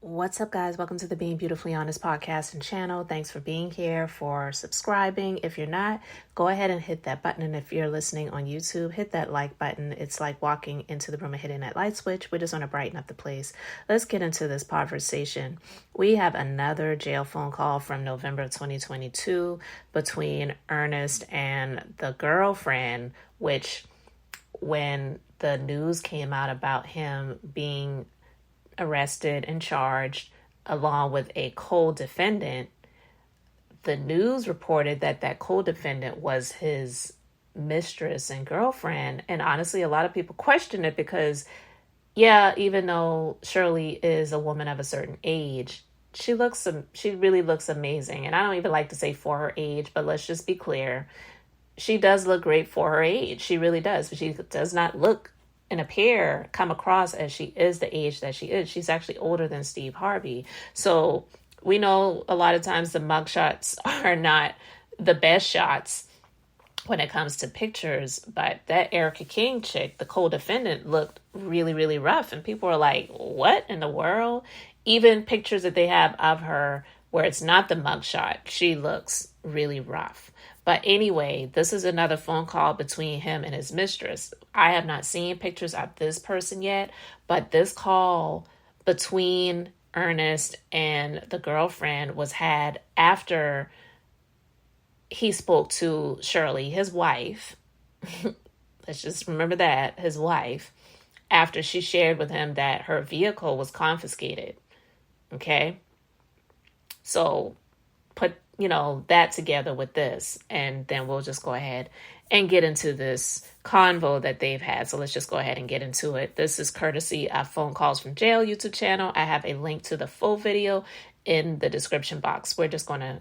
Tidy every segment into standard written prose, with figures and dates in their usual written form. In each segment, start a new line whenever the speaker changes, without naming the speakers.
What's up, guys? Welcome to the Being Beautifully Honest podcast and channel. Thanks for being here, for subscribing. If you're not, go ahead and hit that button. And if you're listening on YouTube, hit that like button. It's like walking into the room and hitting that light switch. We just want to brighten up the place. Let's get into this conversation. We have another jail phone call from November 2022 between Ernest and the girlfriend, which when the news came out about him being arrested and charged along with a co-defendant, the news reported that co-defendant was his mistress and girlfriend. And honestly, a lot of people questioned it because, yeah, even though Shirley is a woman of a certain age, she really looks amazing. And I don't even like to say for her age, but let's just be clear. She does look great for her age. She really does. She does not look and come across as she is the age that she is. She's actually older than Steve Harvey. So we know a lot of times the mugshots are not the best shots when it comes to pictures, but that Erica King chick, the co-defendant, looked really, really rough. And people are like, what in the world? Even pictures that they have of her where it's not the mugshot, she looks really rough. But anyway, this is another phone call between him and his mistress. I have not seen pictures of this person yet, but this call between Ernest and the girlfriend was had after he spoke to Shirley, his wife. Let's just remember that, his wife, after she shared with him that her vehicle was confiscated. Okay? So put that together with this, and then we'll just go ahead and get into this convo that they've had. So let's just go ahead and get into it. This is courtesy of Phone Calls from Jail YouTube channel. I have a link to the full video in the description box. We're just going to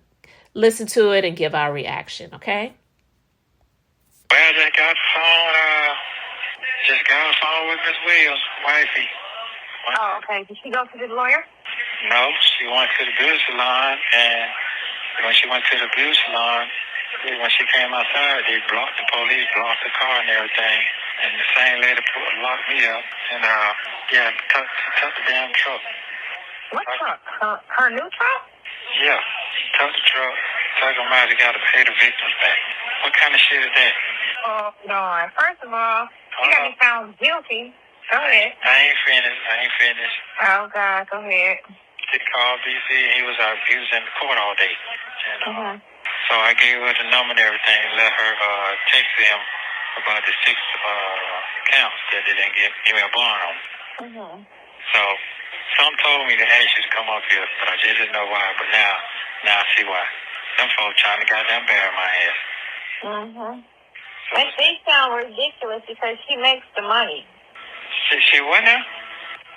listen to it and give our reaction, okay?
Well, I just got the phone with Miss Williams, wifey.
Oh, okay. Did she go to the lawyer?
No, she went to the beauty salon, and when she went to the beauty salon, when she came outside, the police blocked the car and everything. And the same lady locked me up and, took the damn truck.
What truck? Her new truck?
Yeah, took the truck. Talking about you got to pay the victims back. What kind of shit is that?
Oh, no. First of all, you got me found guilty. Go ahead.
I ain't finished.
Oh, God. Go ahead.
He called DC and he was in the court all day. And, So I gave her the number and everything and let her text him about the 6 counts that they didn't give me a bond on. So some told me to ask you to come up here, but I just didn't know why. But now I see why. Them folks trying to goddamn bury my ass.
So they sound ridiculous because she makes the money.
She what now?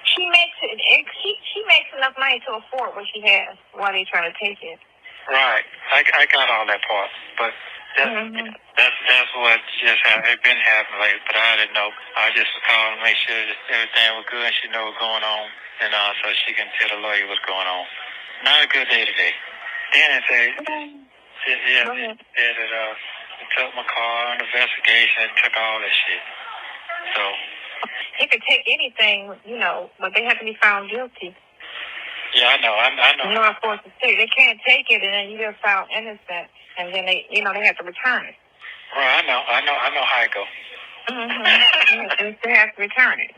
She makes it. She makes enough money to afford what she has while they trying to take it.
Right. I got all that part, but that's what just been happening lately. But I didn't know. I just was calling to make sure that everything was good and she know what's going on, and so she can tell the lawyer what's going on. Not a good day today. Then it said, they took my car, investigation, and took all that shit. So.
They could take anything, but they have to be found guilty.
Yeah, I know.
No, of course, they can't take it, and then you get found innocent, and then they have to return it.
Right, I know how it goes.
They have to return it.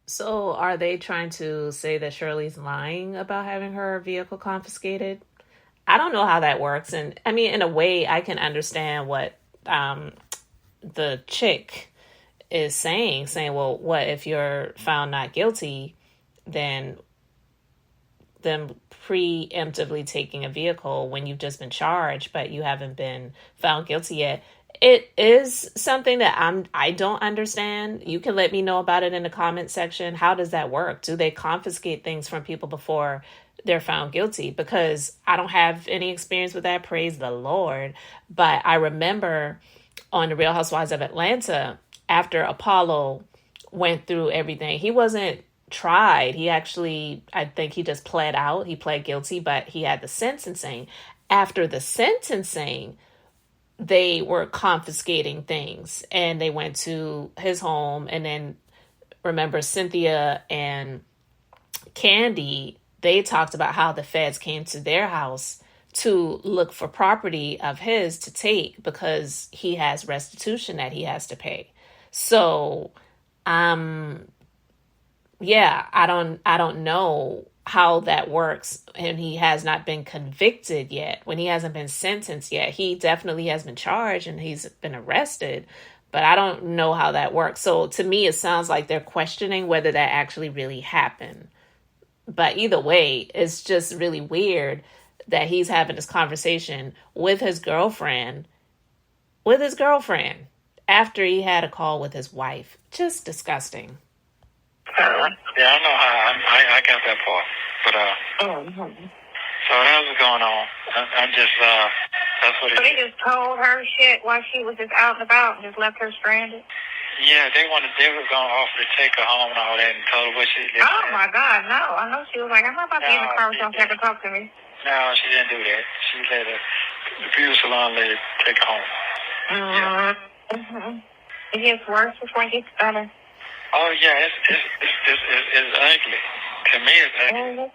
So are they trying to say that Shirley's lying about having her vehicle confiscated? I don't know how that works. And I mean, in a way, I can understand what the chick is saying, well, what if you're found not guilty, then them preemptively taking a vehicle when you've just been charged, but you haven't been found guilty yet. It is something that I don't understand. You can let me know about it in the comment section. How does that work? Do they confiscate things from people before they're found guilty? Because I don't have any experience with that, praise the Lord. But I remember on The Real Housewives of Atlanta, after Apollo went through everything, he wasn't tried. He actually, I think he just pled out. He pled guilty, but he had the sentencing. After the sentencing, they were confiscating things, and they went to his home. And then remember, Cynthia and Candy, they talked about how the feds came to their house to look for property of his to take because he has restitution that he has to pay. So, yeah, I don't know how that works. And he has not been convicted yet. When he hasn't been sentenced yet, he definitely has been charged and he's been arrested. But I don't know how that works. So to me, it sounds like they're questioning whether that actually really happened. But either way, it's just really weird that he's having this conversation with his girlfriend after he had a call with his wife. Just disgusting.
Yeah, I know how. I got that part. But, so that was going on. I'm just, that's what it is.
So they just told her shit while she was just out and about and just left her stranded?
Yeah, they were going to offer to take her home and all that and told her what she did.
Oh, my God, no. I know she was like, I'm not about to be in the car with y'all have to talk to me.
No, she didn't do that. She let the beauty salon lady take her home.
It gets worse before it gets better.
Oh, yeah, it's ugly. To me, it's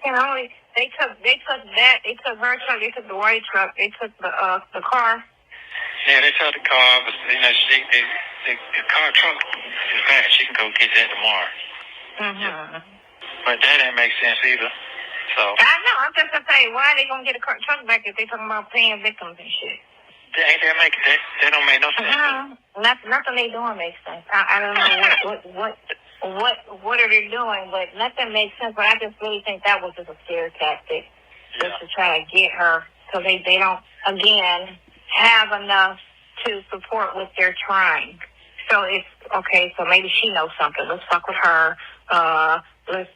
ugly.
They took that. They took her truck. They took the white truck. They took the car.
Yeah, they took the car, but the car truck is back. She can go get that tomorrow. Yeah. But that didn't make sense either. So
I know. I'm just gonna say, why are they gonna get a truck back if they talking about paying victims and shit?
That don't make no sense.
Nothing they doing makes sense. I don't know what are they doing, but nothing makes sense. But I just really think that was just a scare tactic, just to try to get her, so they don't again have enough to support what they're trying. So it's okay. So maybe she knows something. Let's fuck with her. Let's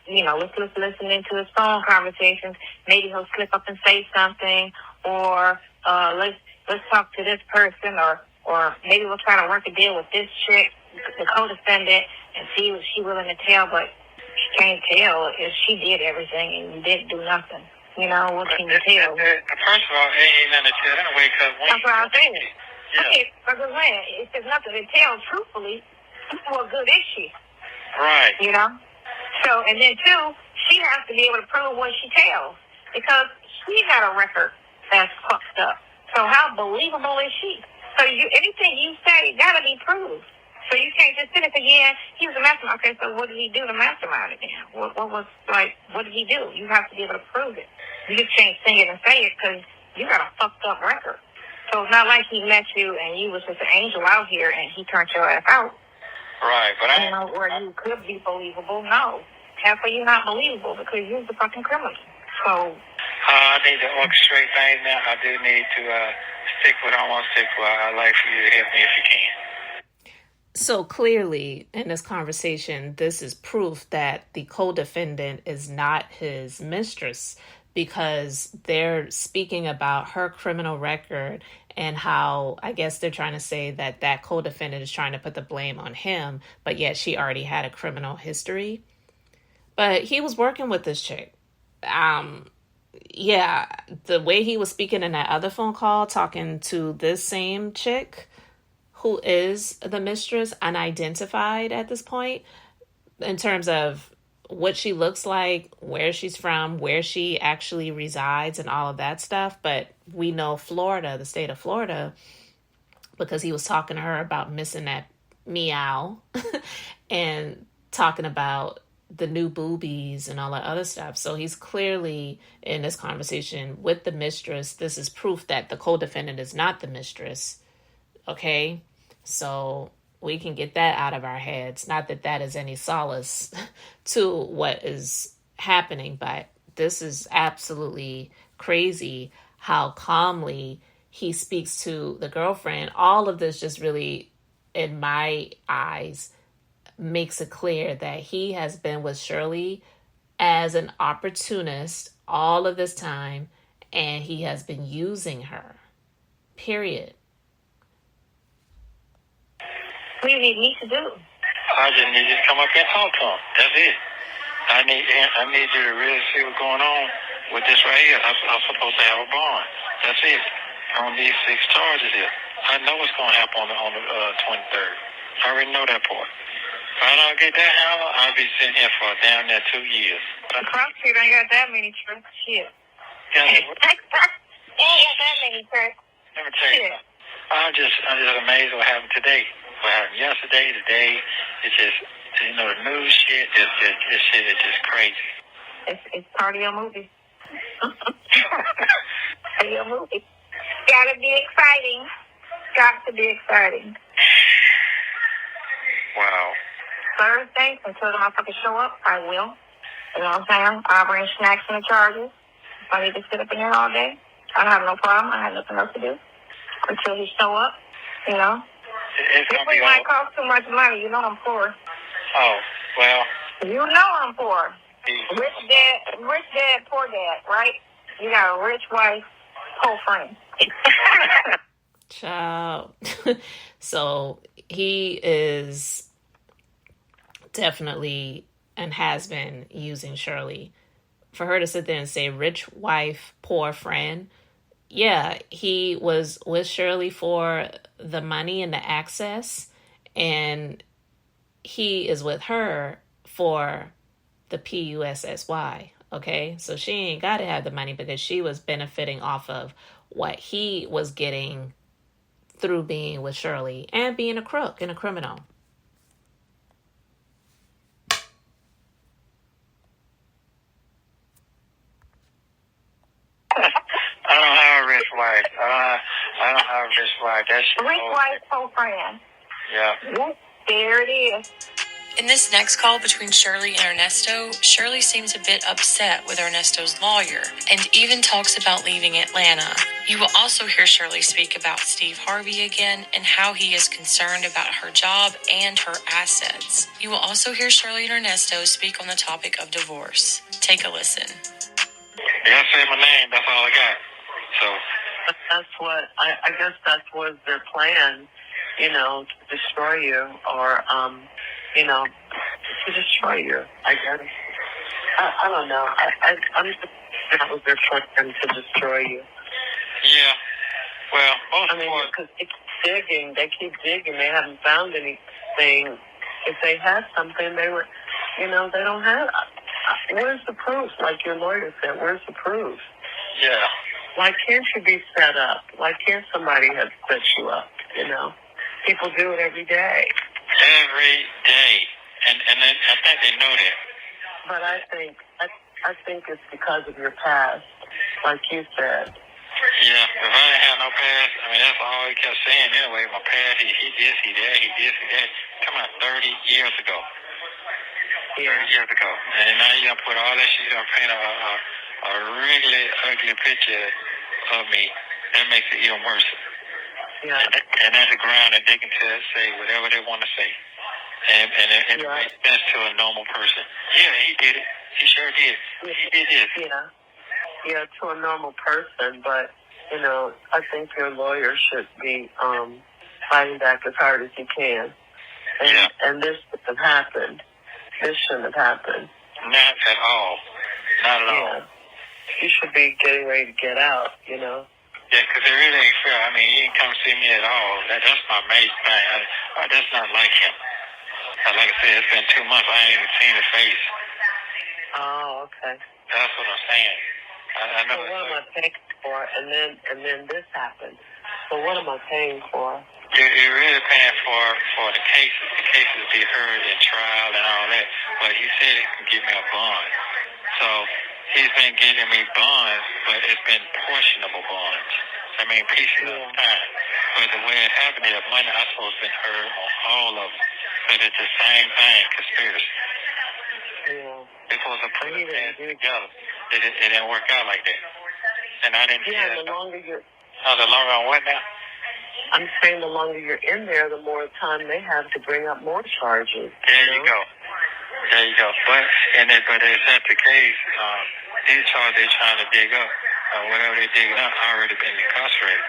listen into his phone conversations. Maybe he'll slip up and say something, or let's talk to this person, or maybe we'll try to work a deal with this chick, the co-defendant, and see what she's willing to tell. But she can't tell if she did everything and you didn't do nothing. You know, what can you tell?
First of all, it ain't nothing to tell anyway, because
that's what I was saying.
Yeah.
Okay, but if there's nothing to tell, truthfully, what good is she?
Right.
You know? So, and then two, she has to be able to prove what she tells, because she got a record that's fucked up. So how believable is she? So anything you say gotta be proved. So you can't just sit it again. He was a mastermind. Okay, so what did he do to mastermind it then? What did he do? You have to be able to prove it. You just can't sing it and say it because you got a fucked up record. So it's not like he met you and you was just an angel out here and he turned your ass out.
Right, but
or you could be believable. No. Half of you not believable because you're the fucking criminal. So
I need to orchestrate things now. I do need to stick with what I want to stick with. I'd like for you to help me if you can.
So clearly in this conversation, this is proof that the co-defendant is not his mistress, because they're speaking about her criminal record and how I guess they're trying to say that co-defendant is trying to put the blame on him, but yet she already had a criminal history. But he was working with this chick. Yeah, the way he was speaking in that other phone call, talking to this same chick, who is the mistress, unidentified at this point, in terms of what she looks like, where she's from, where she actually resides, and all of that stuff. But we know Florida, the state of Florida, because he was talking to her about missing that meow and talking about the new boobies and all that other stuff. So he's clearly in this conversation with the mistress. This is proof that the co-defendant is not the mistress. Okay? So we can get that out of our heads. Not that that is any solace to what is happening, but this is absolutely crazy how calmly he speaks to the girlfriend. All of this just really, in my eyes, makes it clear that he has been with Shirley as an opportunist all of this time, and he has been using her. Period.
What do you need me to do?
I just need you to come up and talk to him. That's it. I need you to really see what's going on with this right here. I'm supposed to have a bond. That's it. On these 6 charges here. I know what's going to happen on the 23rd. I already know that part. If I don't get that hammer, I'll be sitting here for damn near 2 years.
Cross Street ain't got that many tricks. Shit.
Yeah,
Ain't got that many tricks.
let me tell you something. I'm just amazed what happened today. What happened yesterday, today, it's just, the news shit, this shit is just crazy.
It's part of your movie. Part of your movie. Gotta be exciting. Got to be exciting.
Wow.
Thursday, until the motherfuckers show up, I will. You know what I'm saying? I'll bring snacks and the charges. If I need to sit up in here all day, I have no problem. I have nothing else to do until he show up, you know.
It's going to be
might cost too much money. You know I'm poor.
Oh, well.
You know I'm poor. Rich dad, poor dad, right? You got a rich wife, poor friend.
Child. So he is definitely and has been using Shirley. For her to sit there and say rich wife, poor friend. Yeah, he was with Shirley for the money and the access, and he is with her for the PUSSY. Okay, so she ain't got to have the money because she was benefiting off of what he was getting through being with Shirley and being a crook and a criminal.
I don't have a rich wife. I don't have a rich wife. That shit.
Rich wife, poor friend.
Yeah.
Yep, there it is.
In this next call between Shirley and Ernesto, Shirley seems a bit upset with Ernesto's lawyer and even talks about leaving Atlanta. You will also hear Shirley speak about Steve Harvey again and how he is concerned about her job and her assets. You will also hear Shirley and Ernesto speak on the topic of divorce. Take a listen.
Y'all say my name, that's all I got. So
that's what I guess that was their plan, you know, to destroy you or you know, to destroy you, I guess. I don't know. I'm just that was their plan to destroy you.
Yeah. Well,
because they keep digging. They haven't found anything. If they had something, they would, you know, they don't have. Where's the proof? Like your lawyer said, where's the proof?
Yeah.
Why can't you be set up? Why can't somebody have set you up? You know, people do it every day.
Every day, and I think they know that.
But I think it's because of your past, like you said.
Yeah, if I didn't have no past, I mean that's all he kept saying anyway. My past, he this, he that, he this, he that. Come on, 30 years ago.
Yeah.
30 years ago, and now you gonna put all that shit, you gonna paint a really ugly picture of me. That makes it even worse.
Yeah.
And that's a ground that they can say whatever they want to say. And it makes sense to a normal person. Yeah, he did it. He sure did. He did this.
Yeah. Yeah, to a normal person, but, you know, I think your lawyer should be fighting back as hard as he can. And this shouldn't have happened. This shouldn't have happened.
Not at all. Not at all.
You should be getting ready to get out, you know.
Yeah, because it really ain't fair. I mean, he didn't come see me at all. That's my main thing. That's not like him. Like I said, it's been 2 months. I ain't even seen his face.
Oh, okay.
That's what I'm saying. I know.
So what am I paying for? And then this happened. So what am I paying for?
You're really paying for the cases. The cases be heard in trial and all that. But he said he can give me a bond. So he's been giving me bonds, but it's been portionable bonds. I mean, pieces of time. But the way it happened is money I supposed to been heard on all of them. But it's the same thing, conspiracy.
Yeah.
They're supposed to put it together. It didn't work out like that. And I didn't see that.
The longer you're...
Oh, the longer on what now?
I'm saying the longer you're in there, the more time they have to bring up more charges.
There you go. There you go. But it's not the case. These charges they're trying to dig up, whatever they're digging up, already been incarcerated.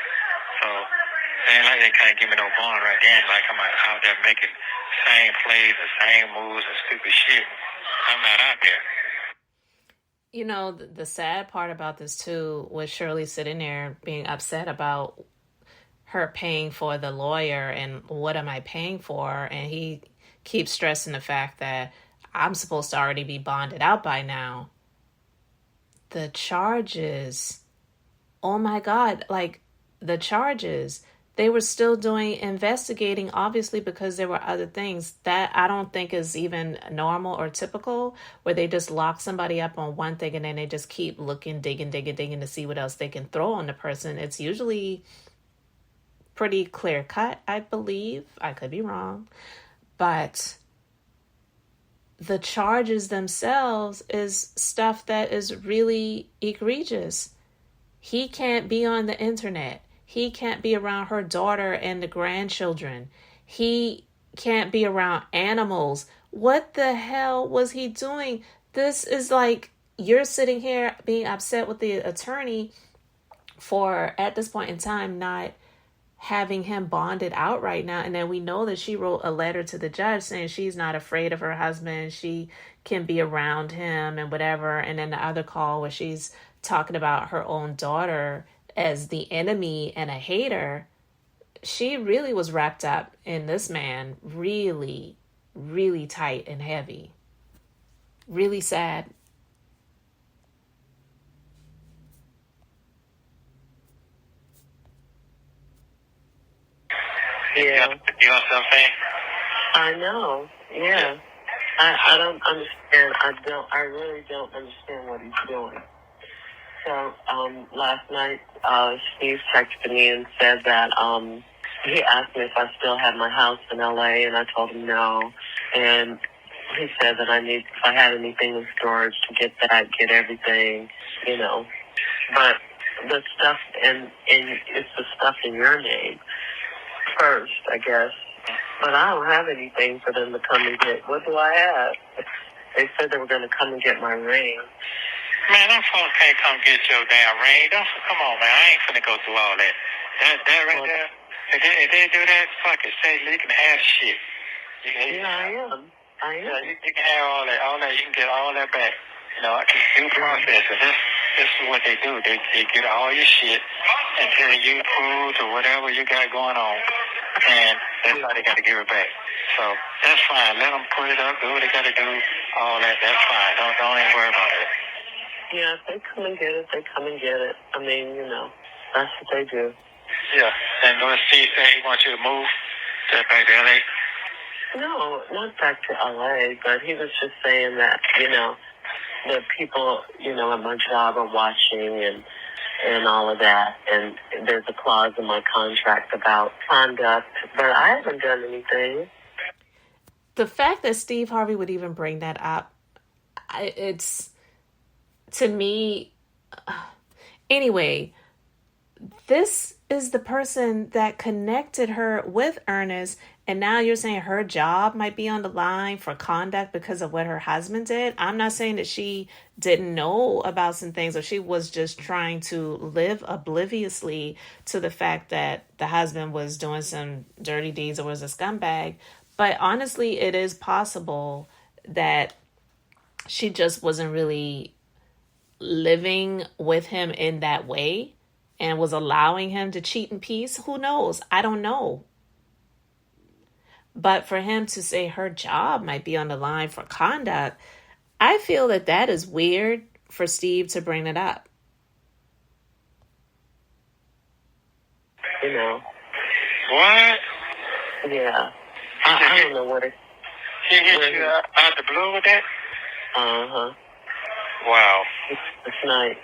So it ain't like they can't give me no bond right then. Like I'm out there making the same plays, the same moves, and stupid shit. I'm not out there.
You know, the sad part about this too was Shirley sitting there being upset about her paying for the lawyer and what am I paying for? And he keep stressing the fact that I'm supposed to already be bonded out by now. The charges, oh my God, like the charges, they were still investigating, obviously, because there were other things that I don't think is even normal or typical, where they just lock somebody up on one thing and then they just keep looking, digging to see what else they can throw on the person. It's usually pretty clear cut, I believe. I could be wrong. But the charges themselves is stuff that is really egregious. He can't be on the internet. He can't be around her daughter and the grandchildren. He can't be around animals. What the hell was he doing? This is like, you're sitting here being upset with the attorney for, at this point in time, not having him bonded out right now. And then we know that she wrote a letter to the judge saying she's not afraid of her husband. She can be around him and whatever. And then the other call where she's talking about her own daughter as the enemy and a hater. She really was wrapped up in this man really, really tight and heavy. Really sad.
Yeah.
You know what I'm saying?
I know. Yeah. I don't understand. I really don't understand what he's doing. So, last night, Steve texted me and said that, he asked me if I still had my house in LA, and I told him no. And he said that if I had anything in storage, to get that, get everything, you know. But the stuff, and it's the stuff in your name first, I guess. But I don't have anything for them to come and get. What do I have? They said they were going to come and get my ring.
Man, them folks can't come get your damn ring. Come on, man. I ain't finna go through all that. That right there. If they do that, fuck it. Say you can have shit.
Yeah, I am.
Yeah, you can have all that. You can get all that back. You know, due process. And this is what they do. They get all your shit until you prove or whatever you got going on. And that's how they got to give it back. So that's fine. Let them put it up, do what they got to do, all that. That's fine. Don't even worry about it.
Yeah, if they come and get it, they come and get it. I mean, you know, that's what they do.
Yeah. And let's see, say he wants you to move back to LA.
No, not back to LA, but he was just saying that, you know, the people, you know, at my job are watching and all of that. And there's a clause in my contract about conduct, but I haven't done anything.
The fact that Steve Harvey would even bring that up, it's, to me, anyway, this is the person that connected her with Ernest, and now you're saying her job might be on the line for conduct because of what her husband did. I'm not saying that she didn't know about some things or she was just trying to live obliviously to the fact that the husband was doing some dirty deeds or was a scumbag. But honestly, it is possible that she just wasn't really living with him in that way and was allowing him to cheat in peace. Who knows? I don't know. But for him to say her job might be on the line for conduct, I feel that that is weird for Steve to bring it up.
You know.
What?
Yeah. I don't know what it...
He hit you out the blue with that?
Uh-huh.
Wow.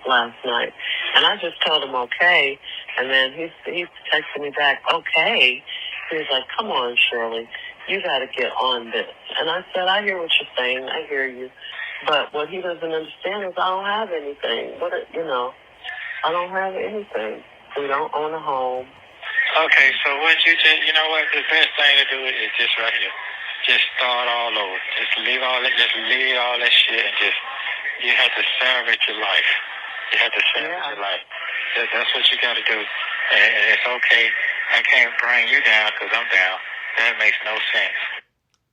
Last night. And I just told him okay. And then he texted me back, okay. He was like, come on, Shirley. You got to get on this. And I said, I hear what you're saying. I hear you. But what he doesn't understand is I don't have anything. I don't have anything. We don't own a home.
Okay, so what you know what? The best thing to do is just right here. Just start all over. Just leave all that shit and you have to salvage your life. You have to salvage your life. That's what you got to do. And it's okay. I can't bring you down because I'm down. That makes no sense.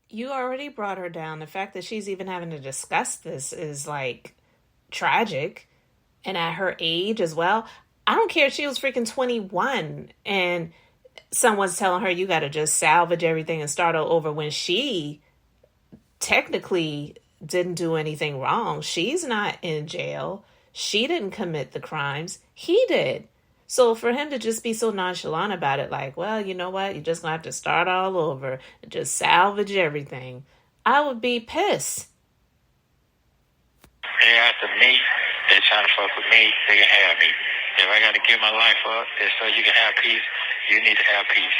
You already brought her down. The fact that she's even having to discuss this is like tragic. And at her age as well. I don't care if she was freaking 21 and someone's telling her you got to just salvage everything and start all over when she technically didn't do anything wrong. She's not in jail. She didn't commit the crimes. He did. So for him to just be so nonchalant about it, like, well, you know what? You're just going to have to start all over and just salvage everything. I would be pissed.
They after me. They're trying to fuck with me. They can have me. If I got to give my life up so you can have peace, you need to have peace.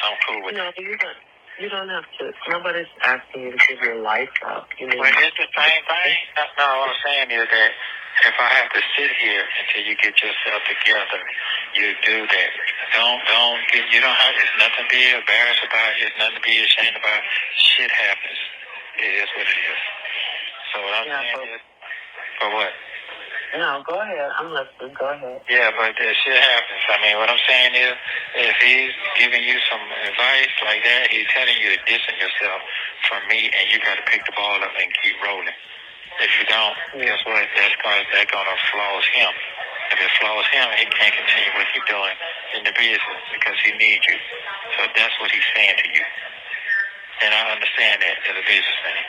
I'm cool with that.
No, you don't have to. Nobody's asking you to give your life up.
Well, it's the same thing. No, what I'm saying is that if I have to sit here until you get yourself together, you do that. You don't have, there's nothing to be embarrassed about. There's nothing to be ashamed about. Shit happens. It is what it is. So what I'm saying is, for what?
No, go ahead. I'm listening. Go ahead.
Yeah, but that shit happens. I mean, what I'm saying is, if he's giving you some advice like that, he's telling you to distance yourself from me, and you got to pick the ball up and keep rolling. If you don't, guess what? That's gonna flaws him. If it flaws him, he can't continue what he's doing in the business because he needs you. So that's what he's saying to you. And I understand that as a business thing.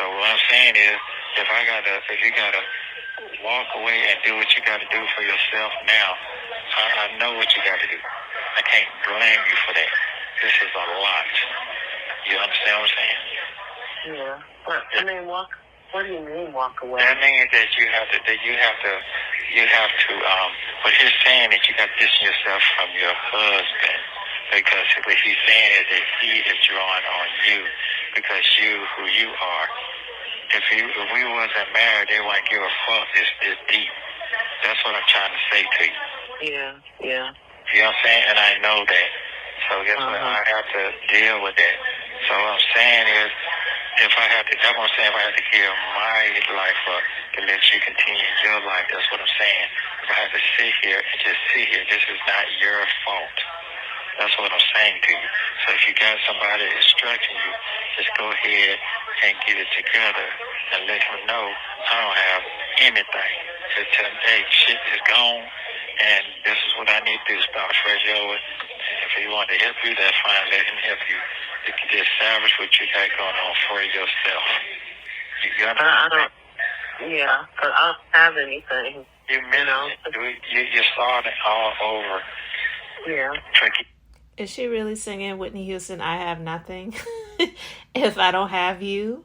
So what I'm saying is, if you gotta walk away and do what you gotta do for yourself now, I know what you gotta do. I can't blame you for that. This is a lot. You understand what I'm saying?
Yeah. But, I mean, what do you mean walk away?
That means that you have to, what he's saying is you got to distance yourself from your husband, because what he's saying is that he is drawing on you because who you are. If we wasn't married, they wouldn't give a fuck. It's deep. That's what I'm trying to say to you.
Yeah.
You know what I'm saying? And I know that. So guess what? I have to deal with that. So what I'm saying is, that's what I'm saying, if I have to give my life up to let you continue your life, that's what I'm saying. If I have to sit here and just sit here, this is not your fault. That's what I'm saying to you. So if you got somebody instructing you, just go ahead and get it together and let them know I don't have anything. Just tell them, hey, shit is gone, and this is what I need to do. Start fresh over. And if he want to help you, that's fine. Let him help you. You can just salvage what you got going on for yourself. You got
but I don't have anything.
You're starting all over.
Yeah.
Tricky.
Is she really singing Whitney Houston, I Have Nothing? If I don't have you?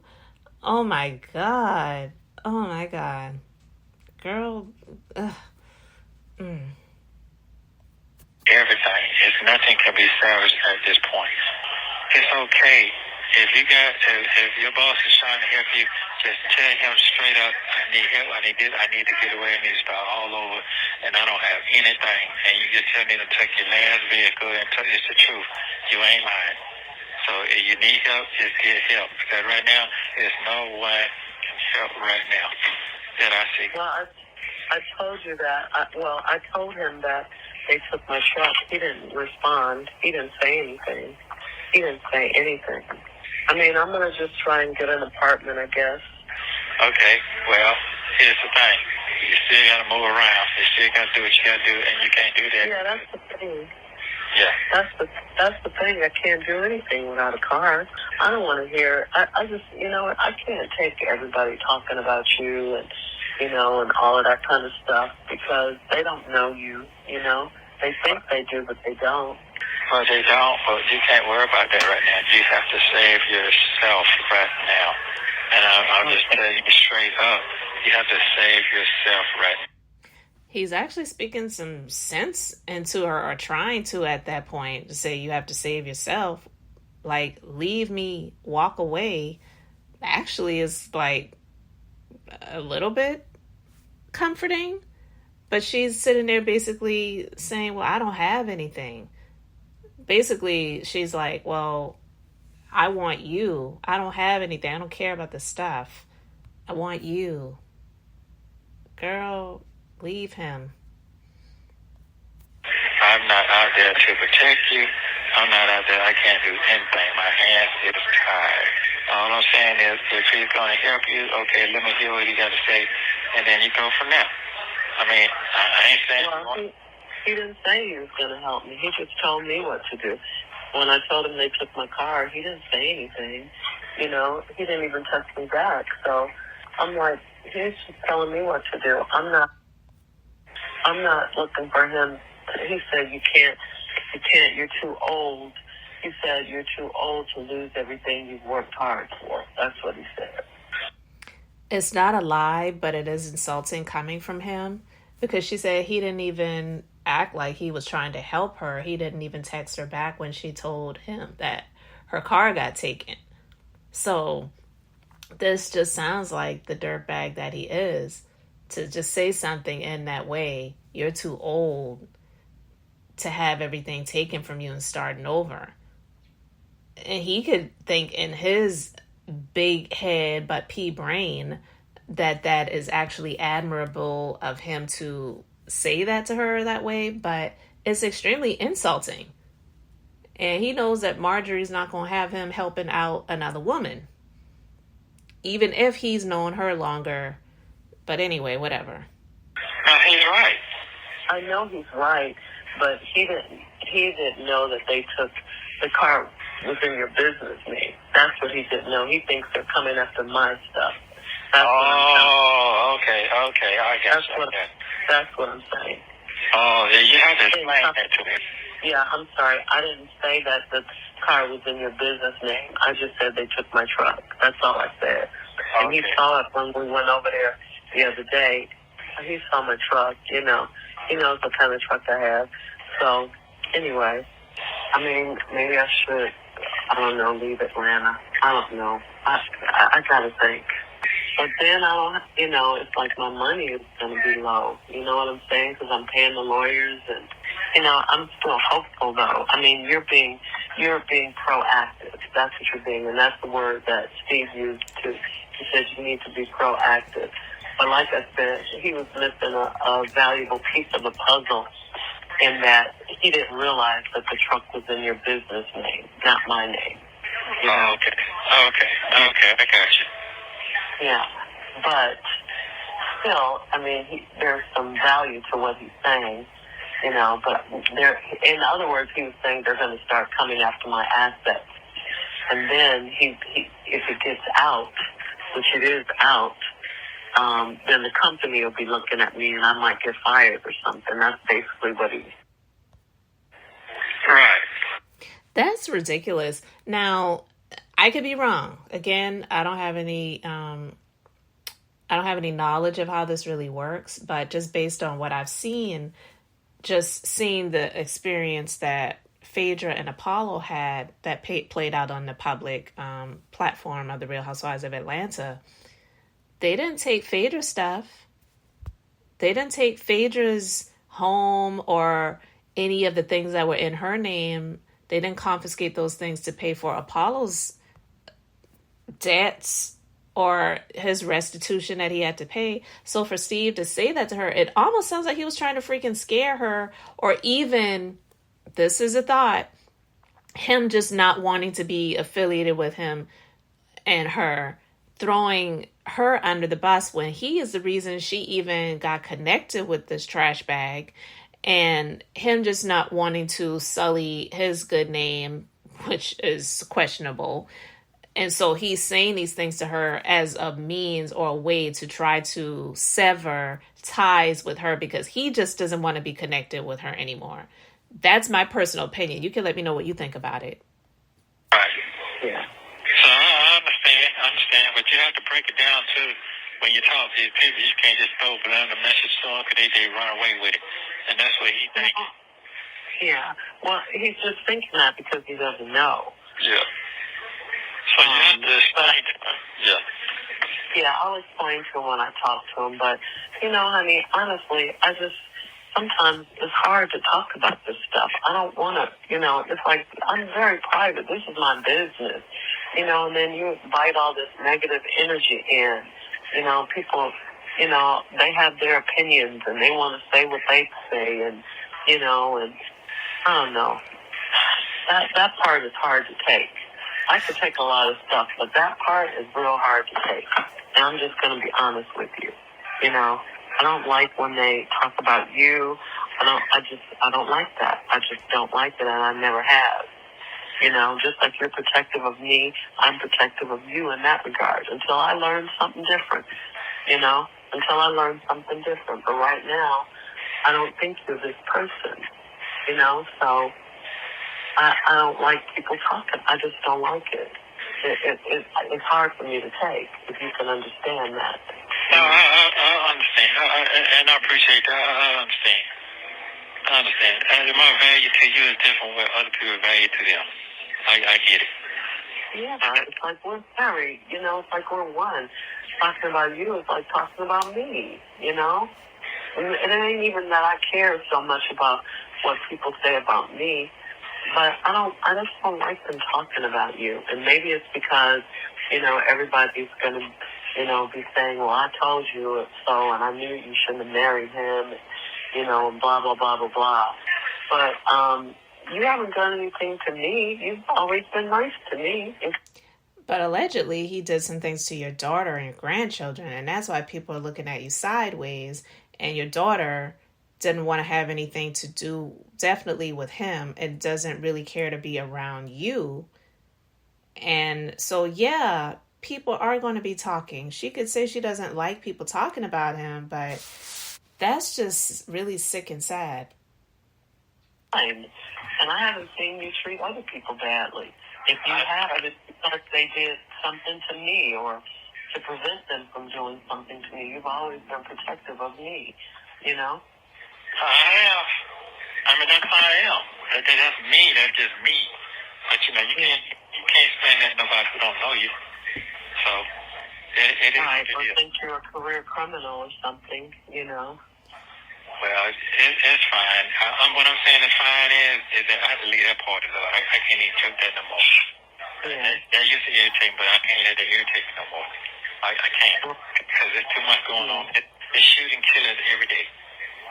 Oh my God. Oh my God. Girl.
Everything. Nothing can be salvaged at this point. It's okay. If your boss is trying to help you, just tell him straight up, I need help, I need this, I need to get away, I need to start all over, and I don't have anything. And you just tell me to take your last vehicle and tell you it's the truth. You ain't lying. So if you need help, just get help. Because right now, there's no one can help right now that I see.
Well, I told you that. I told him that they took my truck. He didn't respond. He didn't say anything. I mean, I'm going to just try and get an apartment, I guess.
Okay, well, here's the thing. You still got to move around. You still got to do what you got to do, and you can't do that.
Yeah, that's the thing.
Yeah.
That's the thing. I can't do anything without a car. I don't want to hear. I just, I can't take everybody talking about you and, and all of that kind of stuff because they don't know you, They think they do, but they don't.
Well, they don't, but you can't worry about that right now. You have to save yourself right now. And I'll just tell you straight up, you have to save yourself right now.
He's actually speaking some sense into her, or trying to at that point, to say you have to save yourself. Like, leave me, walk away, actually is like a little bit comforting. But she's sitting there basically saying, well, I don't have anything. Basically, she's like, well, I want you. I don't have anything. I don't care about the stuff. I want you. Girl, leave him.
I'm not out there to protect you. I'm not out there. I can't do anything. My hands is tied. All I'm saying is, if he's going to help you, okay, let me hear what he got to say, and then you go from there. I mean, I ain't saying...
He didn't say he was going to help me. He just told me what to do. When I told him they took my car, he didn't say anything. You know, he didn't even text me back. So I'm like, he's just telling me what to do. I'm not looking for him. He said, you can't, you're too old. He said, you're too old to lose everything you've worked hard for. That's what he said.
It's not a lie, but it is insulting coming from him, because she said he didn't even act like he was trying to help her. He didn't even text her back when she told him that her car got taken. So this just sounds like the dirtbag that he is, to just say something in that way. You're too old to have everything taken from you and starting over. And he could think in his big head but pea brain that is actually admirable of him to say that to her that way, but it's extremely insulting. And he knows that Marjorie's not going to have him helping out another woman, even if he's known her longer. But anyway, whatever.
He's right.
I know he's right, but he didn't know that they took the car was in your business name. That's what he didn't know. He thinks they're coming after my stuff. That's
okay. I got
That's what I'm saying.
Oh, yeah, you have to explain that to him.
Yeah, I'm sorry. I didn't say that the car was in your business name. I just said they took my truck. That's all I said.
Okay.
And he saw it when we went over there the other day. He saw my truck, you know. He knows what kind of truck I have. So, anyway, I mean, maybe I should, I don't know, leave Atlanta. I don't know. I gotta think. But then it's like my money is going to be low. You know what I'm saying? Because I'm paying the lawyers, and I'm still hopeful though. I mean, you're being proactive. That's what you're being, and that's the word that Steve used too. He said you need to be proactive. But like I said, he was missing a valuable piece of the puzzle, in that he didn't realize that the truck was in your business name, not my name. You know?
Okay, I got you.
Yeah, but still, I mean, there's some value to what he's saying, but in other words, he was saying they're going to start coming after my assets. And then if it gets out, which it is out, then the company will be looking at me and I might get fired or something. That's basically what he's...
Right.
That's ridiculous. Now, I could be wrong. Again, I don't have any knowledge of how this really works, but just based on what I've seen, just seeing the experience that Phaedra and Apollo had that played out on the public platform of the Real Housewives of Atlanta, they didn't take Phaedra's stuff. They didn't take Phaedra's home or any of the things that were in her name. They didn't confiscate those things to pay for Apollo's debts or his restitution that he had to pay. So for Steve to say that to her, it almost sounds like he was trying to freaking scare her, or even, this is a thought, him just not wanting to be affiliated with him and her, throwing her under the bus when he is the reason she even got connected with this trash bag, and him just not wanting to sully his good name, which is questionable. And so he's saying these things to her as a means or a way to try to sever ties with her, because he just doesn't want to be connected with her anymore. That's my personal opinion. You can let me know what you think about it.
Right.
Yeah.
So I understand, but you have to break it down too. When you talk to these people, you can't just throw the message to them because they run away with it. And that's what he thinks.
Yeah. Well, he's just thinking that because he doesn't know.
Yeah. So you have to explain to him. Yeah.
Yeah, I'll explain to him when I talk to him. But, honey, honestly, sometimes it's hard to talk about this stuff. I don't want to, it's like, I'm very private. This is my business, and then you invite all this negative energy in. People, they have their opinions and they want to say what they say, and I don't know. That part is hard to take. I could take a lot of stuff, but that part is real hard to take. And I'm just going to be honest with you. I don't like when they talk about you. I don't like that. I just don't like it, and I never have. Just like you're protective of me, I'm protective of you in that regard. Until I learn something different, until I learn something different. But right now, I don't think you're this person, so I don't like people talking. I just don't like it. It's hard for me to take, if you can understand that.
No, I understand. And I appreciate that. I understand. I understand. And my value to you is different what other people value to them. I get it.
Yeah, it's like we're married, it's like we're one. Talking about you is like talking about me, And it ain't even that I care so much about what people say about me, but I just don't like them talking about you. And maybe it's because, everybody's going to, be saying, well, I told you it so, and I knew you shouldn't have married him, and blah, blah, blah, blah, blah. But, you haven't done anything to me. You've always been nice to me.
But allegedly, he did some things to your daughter and your grandchildren, and that's why people are looking at you sideways. And your daughter didn't want to have anything to do, definitely, with him, and doesn't really care to be around you. And so, yeah, people are going to be talking. She could say she doesn't like people talking about him, but that's just really sick and sad.
And I haven't seen you treat other people badly. If you have, it's because they did something to me or to prevent them from doing something to me. You've always been protective of me,
I have. That's how I am. That's me. That's just me. But, you can't explain that to nobody who don't know you. So, it is
right,
what
or
it is.
think you're a career criminal or something,
Well, it's fine. What I'm saying is fine is that I have to leave that part alone. I can't even took that no more.
Yeah.
That used to irritate me, but I can't let that irritate me no more. I can't because there's too much going on. It's shooting killers every day.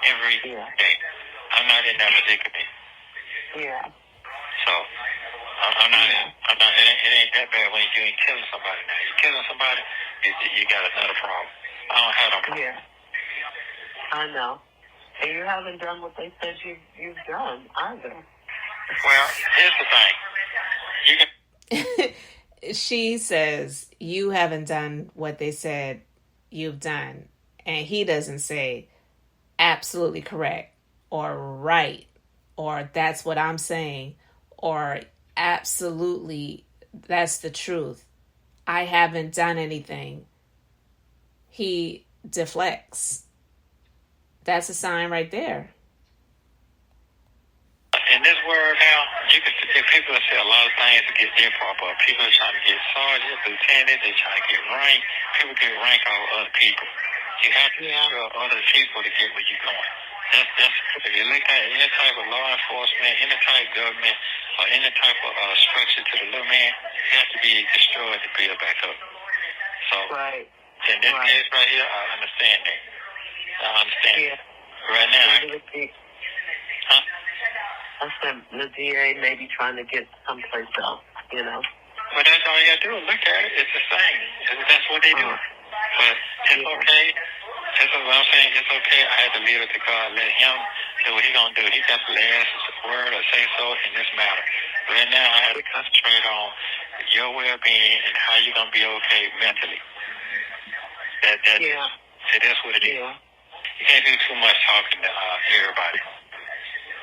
Every day. I'm not in that predicament.
Yeah.
So, I'm not in. It ain't that bad when you ain't killing somebody now. You're killing somebody, you got another problem. I don't have no problem.
Yeah. I know. And you haven't done what they said you've done either.
Well, here's the thing.
She says you haven't done what they said you've done. And he doesn't say absolutely correct or right or that's what I'm saying or absolutely that's the truth. I haven't done anything. He deflects. That's a sign right there.
In this world now, people say a lot of things to get their proper. People are trying to get sergeant, lieutenant, they're trying to get rank. People get rank off other people. You have to destroy other people to get where you're going. That's if you look at any type of law enforcement, any type of government, or any type of structure to the little man, it has to be destroyed to build back up. So, in this case right here, I understand that. I understand.
Yeah.
Right now,
I said the DA may be trying to get someplace else,
But that's all you got to do. Look at it. It's the same. That's what they do. But it's okay. That's what I'm saying. It's okay. I had to leave it to God. Let him do what he's going to do. He got the last word or say so in this matter. Right now, I have to concentrate on your well-being and how you're going to be okay mentally. That's what it is. You can't do too much talking to everybody.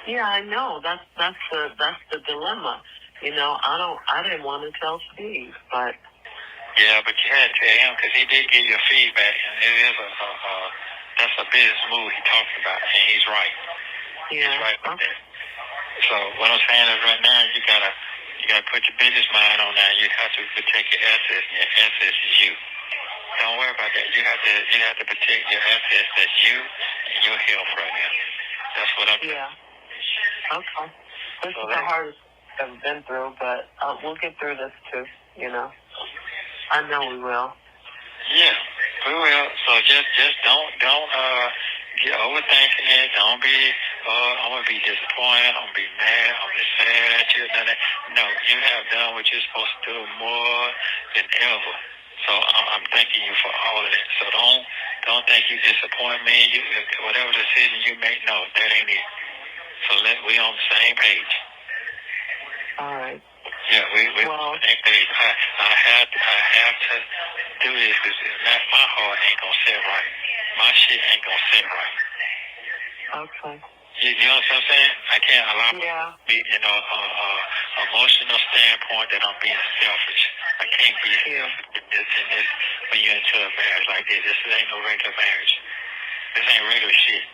Yeah, I know. That's the dilemma. I didn't want to tell Steve, but
yeah, but you had to tell him because he did give you feedback, and it is that's a business move he's talking about, and he's right.
Yeah.
He's right with that. So what I'm saying is, right now you gotta put your business mind on that. You have to protect your assets, and your assets is you. Don't worry about that. You have to protect your assets. That's you and your health right now. That's what I'm saying.
Yeah. Okay. This is the hardest I've been through, but we'll get through this too. I know we will.
Yeah, we will. So just don't get overthinking it. Don't be I'm gonna be disappointed. I'm gonna be mad. I'm gonna be sad at you. No, you have done what you're supposed to do more than ever. So I'm thanking you for all of that. So don't think you disappoint me. Whatever decision you make, no, that ain't it. So we on the same page.
All right.
Yeah,
Well,
I have to do this because my heart ain't gonna sit right. My shit ain't gonna sit right.
okay.
You know what I'm saying? I can't allow
Yeah.
be emotional standpoint that I'm being selfish. I can't be selfish in this when you're into a marriage like this. This ain't no regular marriage. This ain't regular shit.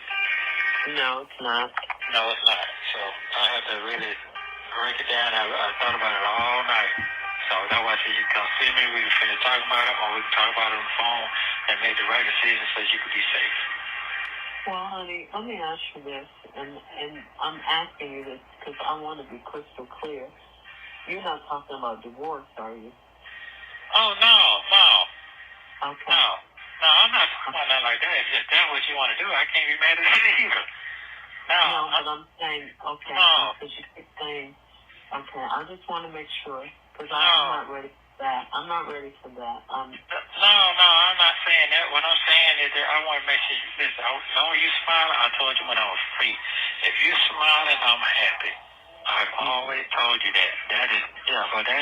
No, it's not.
No, it's not. So I have to really break it down. I thought about it all night. So that's why I said you come see me. We can finish talking about it, or we can talk about it on the phone and make the right decision so you can be safe.
Well, honey, let me ask you this, and I'm asking you this because I want to be crystal clear. You're not talking about divorce, are you?
Oh, no.
Okay.
No, I'm not talking about nothing like that. If that's what you want to do, I can't be mad at it either. No,
but I'm saying, okay,
No.
because you keep saying, okay, I just want to make sure, because
No.
I'm not ready for that. I'm not ready for that.
No, I'm not saying that. What I'm saying is that I want to make sure you listen. As long as you smiling, I told you when I was free. If you're smiling, I'm happy. I've always told you that. That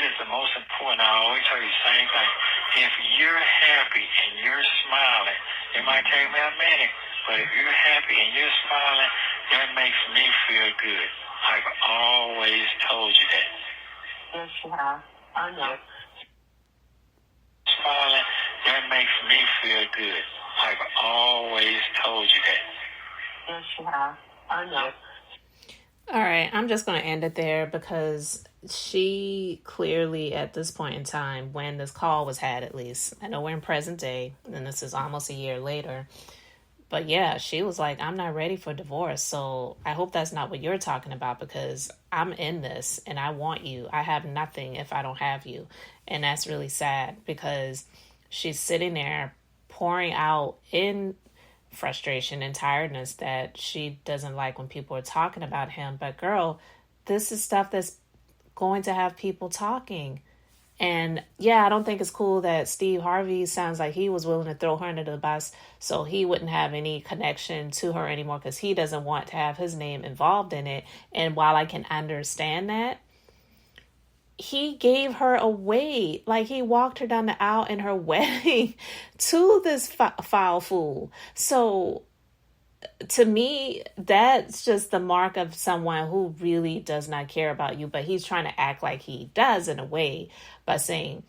is the most important. I always tell you the same thing. If you're happy and you're smiling, it might take me a minute, but if you're happy and you're smiling, that makes me feel good. I've always told you that.
Yes, you have. I know.
Smiling, that makes me feel good. I've always told you that.
Yes, you have. I know.
All right, I'm just going to end it there because she clearly, at this point in time, when this call was had at least, I know we're in present day, and this is almost a year later, but yeah, she was like, I'm not ready for divorce. So I hope that's not what you're talking about, because I'm in this and I want you. I have nothing if I don't have you. And that's really sad because she's sitting there pouring out in frustration and tiredness that she doesn't like when people are talking about him. But girl, this is stuff that's going to have people talking. And yeah, I don't think it's cool that Steve Harvey sounds like he was willing to throw her under the bus so he wouldn't have any connection to her anymore because he doesn't want to have his name involved in it. And while I can understand that, he gave her away. Like, he walked her down the aisle in her wedding to this foul fool. So to me, that's just the mark of someone who really does not care about you, but he's trying to act like he does in a way by saying,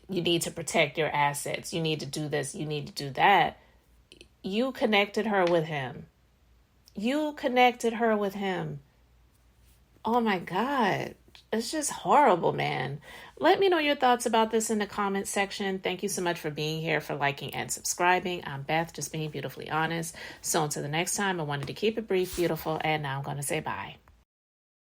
you need to protect your assets. You need to do this. You need to do that. You connected her with him. Oh my God. It's just horrible, man. Let me know your thoughts about this in the comments section. Thank you so much for being here, for liking and subscribing. I'm Beth, just being beautifully honest. So until the next time, I wanted to keep it brief, beautiful, and now I'm going to say bye.